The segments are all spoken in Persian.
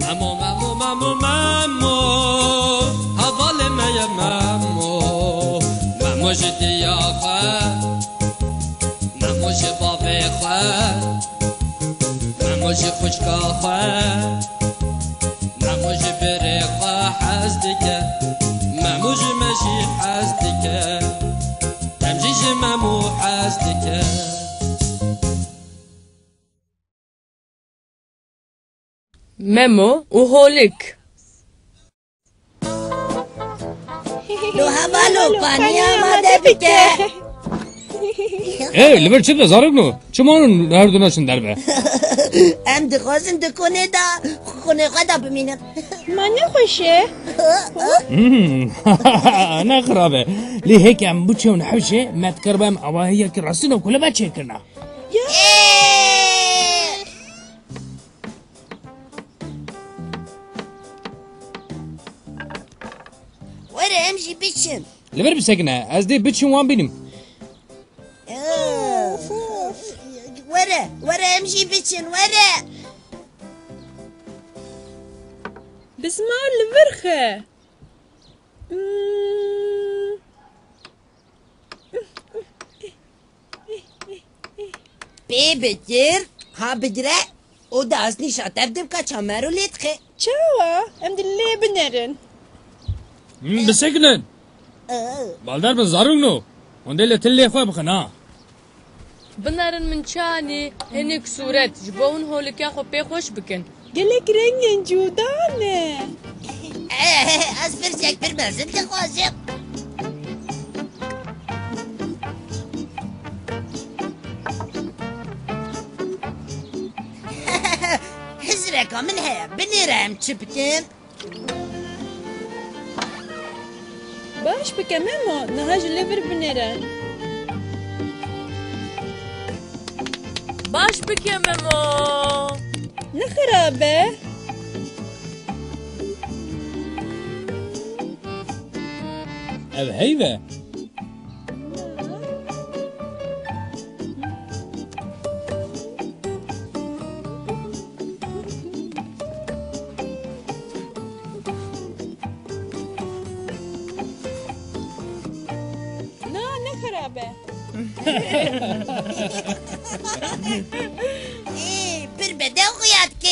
مامو مامو مامو مامو هضل ما يا مامو مامو جدي يا خال مامو جي بابي خال مامو جي خوشكا خال مامو جي بري خا حزدك مامو جي ماشي حزدك تمجي جي مامو حزدك Memo u holik. لو هبالو پانی آماده بکه لبر چه زارگ نو چمانون هر دوناشون در به ام دخوازن دکونه دا خونه خدا بمینن من نخوشه نه خرابه لی هیک ام بچه و نحوشه متکربم اواهیه که راسین و کله بچه کرنا وره امشي بيشن لبر بسکنه از دی بچه وان بینیم وره امشي بيشن وره بسمع الفرخة بي بتر ها بدرة او دا اصلي شاتف دبكا چامرو ليتخي چاوا ام دلي بنرن بسکنن بالدار بن زارگ نو اونده لتلی خواه بخنا Binarin min çani hinek suret jibon holik ya xo pe xoş bikin. قالك رنجن جودانة اصبر شكبر بازم تخوازم حزرك من هيا بنيرام تشبتين باش بكمامو نهاج الليفر بنرن Baş bikin Memo. نخرابة ev heyve لا نخرابة ايه بربدا وخياتك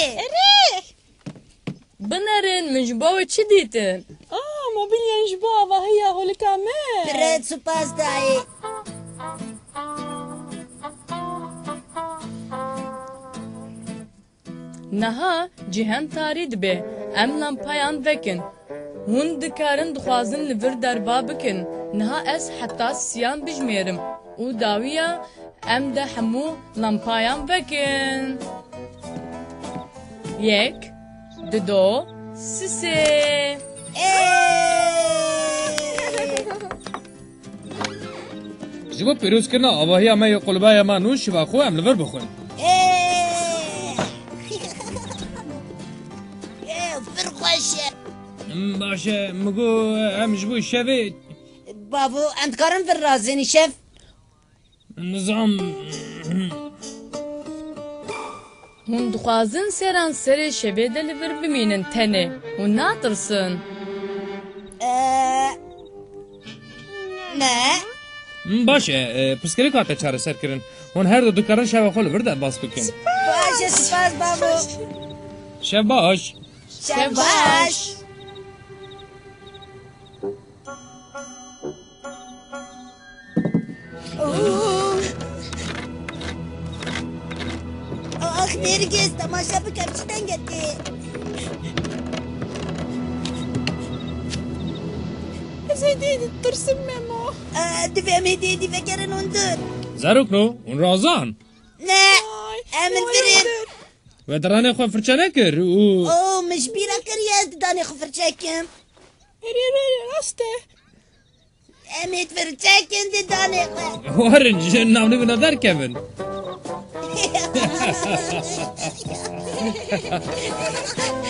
Binarin min jibo çi ditin? ما بليان جبابة هي هولي كمان برد سوباس داي Naha cihan tarî dibe. Em lampayan vekin. Hûn dikarin dixwazin li vir derba bikin. Niha ez heta siyan bijmêrim. û dawiya em de hemû lampayan vekin. Yek, dido, sisê. جبو پیروز کرنا اواهی اما یا قلبای اما نوش شبا خو ام لور بخون فرقوشه باشه مگو ام جبو شوید بابو انت كارن في الرازيني شيف نظام Hûn dixwazin seran serê şevê de li vir bimînin tenê. Hûn natirsin. نه باشه پسکری کاته چاره سر کرن اون هر دو دکارن شب خو لور در باز بکن باشه سپاس بابو شب باش شباش آخ نرگس تماشا بکم چی دنگتی زيدين ترسم ميمو دفع مهدي دفع كرن وندر زاروک نو اون رازان نه امن فرين و درانه خو فرچه نکر و اوه مش بيرا كريات داني خفر شاكم راسته امت فر شاكم دي داني وارنج ناونی بنا در کبن خفر